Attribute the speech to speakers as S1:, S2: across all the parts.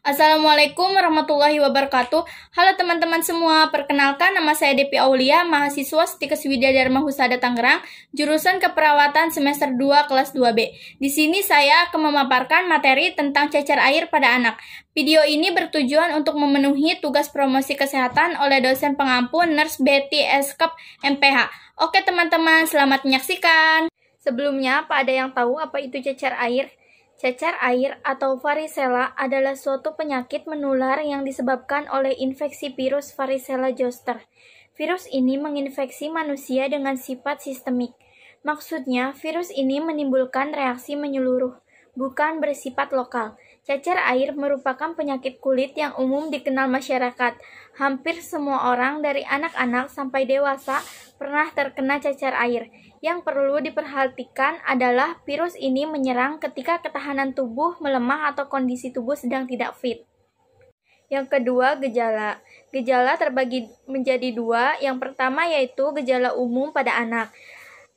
S1: Assalamualaikum warahmatullahi wabarakatuh. Halo teman-teman semua, perkenalkan nama saya Depi Aulia, mahasiswa Stikes Widya Dharma Husada Tangerang, jurusan keperawatan semester 2 kelas 2B. Di sini saya akan memaparkan materi tentang cacar air pada anak. Video ini bertujuan untuk memenuhi tugas promosi kesehatan oleh dosen pengampu Nurse Betty Eskep MPH. Oke teman-teman, selamat menyaksikan. Sebelumnya, apa ada yang tahu apa itu cacar air? Cacar air atau varicella adalah suatu penyakit menular yang disebabkan oleh infeksi virus varicella zoster. Virus ini menginfeksi manusia dengan sifat sistemik. Maksudnya, virus ini menimbulkan reaksi menyeluruh, bukan bersifat lokal. Cacar air merupakan penyakit kulit yang umum dikenal masyarakat. Hampir semua orang dari anak-anak sampai dewasa pernah terkena cacar air. Yang perlu diperhatikan adalah virus ini menyerang ketika ketahanan tubuh melemah atau kondisi tubuh sedang tidak fit. Yang kedua, gejala. Gejala terbagi menjadi dua. Yang pertama yaitu gejala umum pada anak.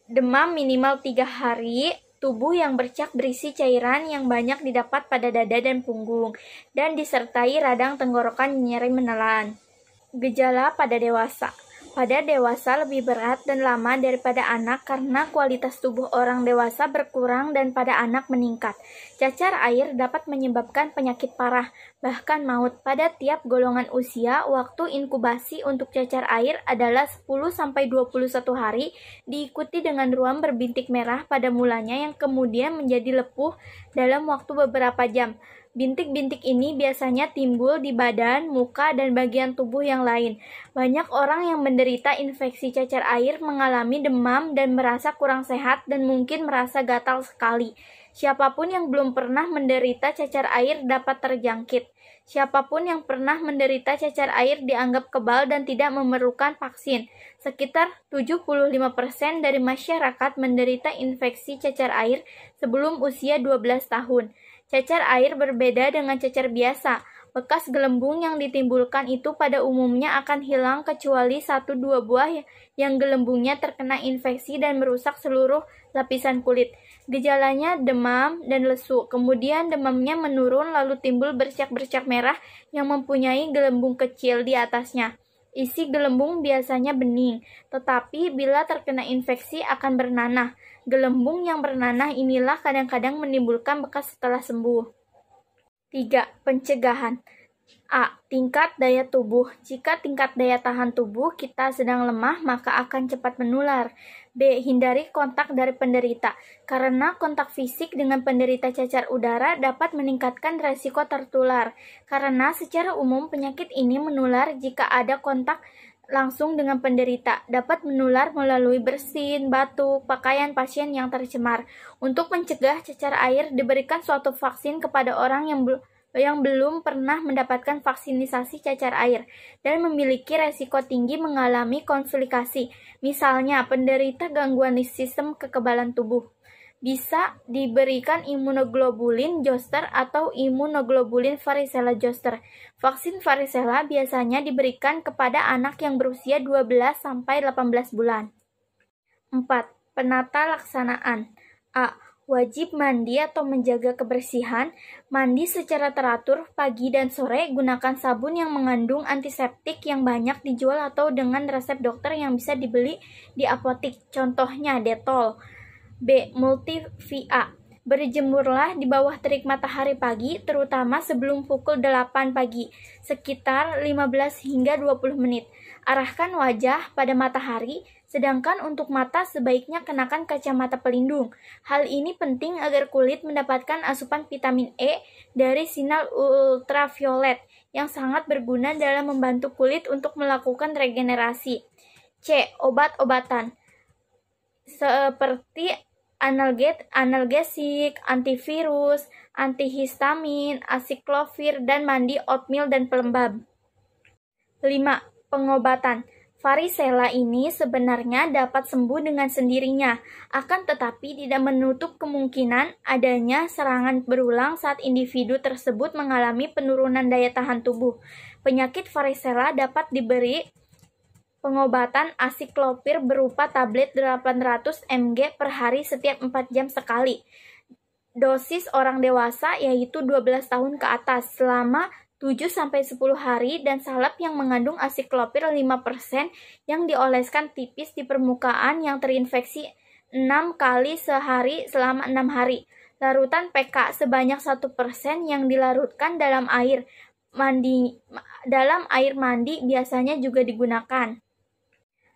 S1: Demam minimal 3 hari, tubuh yang bercak berisi cairan yang banyak didapat pada dada dan punggung, dan disertai radang tenggorokan nyeri menelan. Gejala pada dewasa. Pada dewasa lebih berat dan lama daripada anak karena kualitas tubuh orang dewasa berkurang dan pada anak meningkat. Cacar air dapat menyebabkan penyakit parah, bahkan maut. Pada tiap golongan usia, waktu inkubasi untuk cacar air adalah 10-21 hari, diikuti dengan ruam berbintik merah pada mulanya yang kemudian menjadi lepuh dalam waktu beberapa jam. Bintik-bintik ini biasanya timbul di badan, muka, dan bagian tubuh yang lain. Banyak orang yang menderita infeksi cacar air mengalami demam dan merasa kurang sehat dan mungkin merasa gatal sekali. Siapapun yang belum pernah menderita cacar air dapat terjangkit. Siapapun yang pernah menderita cacar air dianggap kebal dan tidak memerlukan vaksin. Sekitar 75% dari masyarakat menderita infeksi cacar air sebelum usia 12 tahun. Cacar air berbeda dengan cacar biasa. Bekas gelembung yang ditimbulkan itu pada umumnya akan hilang kecuali 1-2 buah yang gelembungnya terkena infeksi dan merusak seluruh lapisan kulit. Gejalanya demam dan lesu, kemudian demamnya menurun lalu timbul bercak-bercak merah yang mempunyai gelembung kecil di atasnya. Isi gelembung biasanya bening, tetapi bila terkena infeksi akan bernanah. Gelembung yang bernanah inilah kadang-kadang menimbulkan bekas setelah sembuh. 3. Pencegahan. A. Tingkat daya tubuh. Jika tingkat daya tahan tubuh kita sedang lemah, maka akan cepat menular. B. Hindari kontak dari penderita. Karena kontak fisik dengan penderita cacar udara dapat meningkatkan resiko tertular. Karena secara umum penyakit ini menular jika ada kontak langsung dengan penderita, dapat menular melalui bersin, batuk, pakaian pasien yang tercemar. Untuk mencegah cacar air, diberikan suatu vaksin kepada orang yang belum pernah mendapatkan vaksinisasi cacar air dan memiliki resiko tinggi mengalami komplikasi, misalnya penderita gangguan sistem kekebalan tubuh. Bisa diberikan imunoglobulin zoster atau imunoglobulin varicella zoster. Vaksin varicella biasanya diberikan kepada anak yang berusia 12-18 bulan. 4. Penata laksanaan. A. Wajib mandi atau menjaga kebersihan. Mandi secara teratur pagi dan sore, gunakan sabun yang mengandung antiseptik yang banyak dijual atau dengan resep dokter yang bisa dibeli di apotik, contohnya Dettol. B. Multivia. Berjemurlah di bawah terik matahari pagi, terutama sebelum pukul 8 pagi, sekitar 15 hingga 20 menit. Arahkan wajah pada matahari, sedangkan untuk mata sebaiknya kenakan kacamata pelindung. Hal ini penting agar kulit mendapatkan asupan vitamin E dari sinar ultraviolet yang sangat berguna dalam membantu kulit untuk melakukan regenerasi. C. Obat-obatan seperti analgesik, antivirus, antihistamin, asiklovir, dan mandi oatmeal dan pelembab. 5. Pengobatan. Varicella ini sebenarnya dapat sembuh dengan sendirinya, akan tetapi tidak menutup kemungkinan adanya serangan berulang saat individu tersebut mengalami penurunan daya tahan tubuh. Penyakit varicella dapat diberi pengobatan asiklovir berupa tablet 800 mg per hari setiap 4 jam sekali. dosis orang dewasa yaitu 12 tahun ke atas selama 7-10 hari dan salep yang mengandung asiklopir 5% yang dioleskan tipis di permukaan yang terinfeksi 6 kali sehari selama 6 hari. Larutan PK sebanyak 1% yang dilarutkan dalam air mandi biasanya juga digunakan.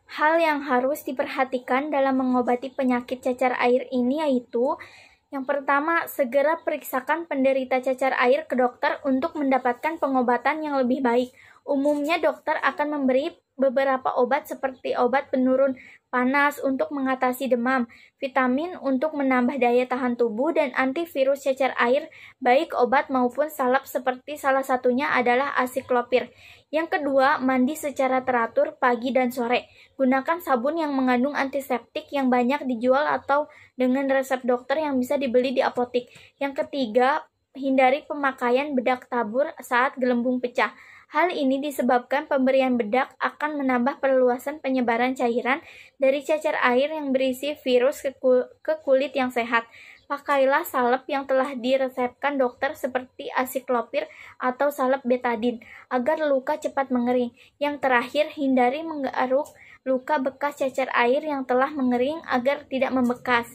S1: Hal yang harus diperhatikan dalam mengobati penyakit cacar air ini yaitu yang pertama, segera periksakan penderita cacar air ke dokter untuk mendapatkan pengobatan yang lebih baik. Umumnya dokter akan memberi beberapa obat seperti obat penurun panas untuk mengatasi demam, vitamin untuk menambah daya tahan tubuh, dan antivirus cacar air, baik obat maupun salep seperti salah satunya adalah asiklopir. Yang kedua, mandi secara teratur pagi dan sore. Gunakan sabun yang mengandung antiseptik yang banyak dijual atau dengan resep dokter yang bisa dibeli di apotik. Yang ketiga, hindari pemakaian bedak tabur saat gelembung pecah. Hal ini disebabkan pemberian bedak akan menambah perluasan penyebaran cairan dari cacar air yang berisi virus ke kulit yang sehat. Pakailah salep yang telah diresepkan dokter seperti asiklopir atau salep betadine agar luka cepat mengering. Yang terakhir, hindari menggaruk luka bekas cacar air yang telah mengering agar tidak membekas.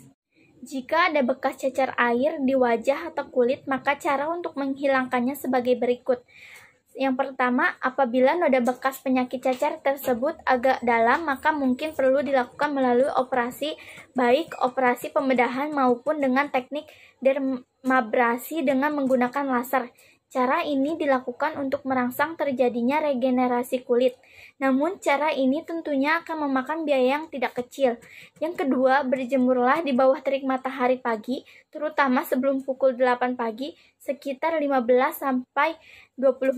S1: Jika ada bekas cacar air di wajah atau kulit, maka cara untuk menghilangkannya sebagai berikut. Yang pertama, apabila noda bekas penyakit cacar tersebut agak dalam, maka mungkin perlu dilakukan melalui operasi, baik operasi pembedahan maupun dengan teknik dermabrasi dengan menggunakan laser. Cara ini dilakukan untuk merangsang terjadinya regenerasi kulit. Namun, cara ini tentunya akan memakan biaya yang tidak kecil. Yang kedua, berjemurlah di bawah terik matahari pagi, terutama sebelum pukul 8 pagi, sekitar 15-20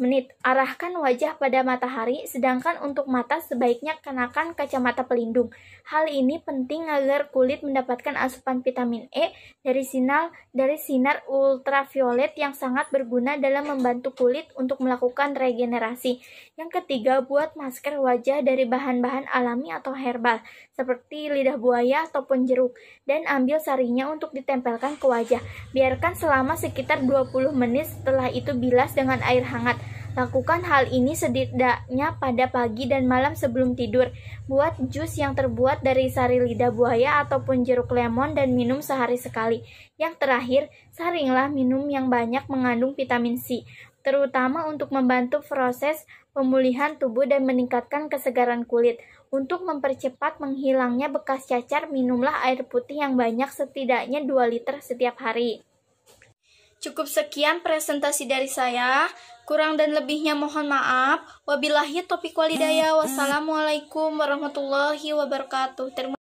S1: menit. Arahkan wajah pada matahari, sedangkan untuk mata sebaiknya kenakan kacamata pelindung. Hal ini penting agar kulit mendapatkan asupan vitamin E dari sinar ultraviolet yang sangat berguna dalam membantu kulit untuk melakukan regenerasi. Yang ketiga, buat masker wajah dari bahan-bahan alami atau herbal, seperti lidah buaya ataupun jeruk, dan ambil sarinya untuk ditempelkan ke wajah. Biarkan selama sekitar 20 menit, setelah itu bilas dengan air hangat. Lakukan hal ini setidaknya pada pagi dan malam sebelum tidur. Buat jus yang terbuat dari sari lidah buaya ataupun jeruk lemon dan minum sehari sekali. Yang terakhir, saringlah minum yang banyak mengandung vitamin C, terutama untuk membantu proses pemulihan tubuh dan meningkatkan kesegaran kulit. Untuk mempercepat menghilangnya bekas cacar, minumlah air putih yang banyak, setidaknya 2 liter setiap hari. Cukup sekian presentasi dari saya. Kurang dan lebihnya mohon maaf. Wabillahi taufiq walhidayah. Wassalamualaikum warahmatullahi wabarakatuh.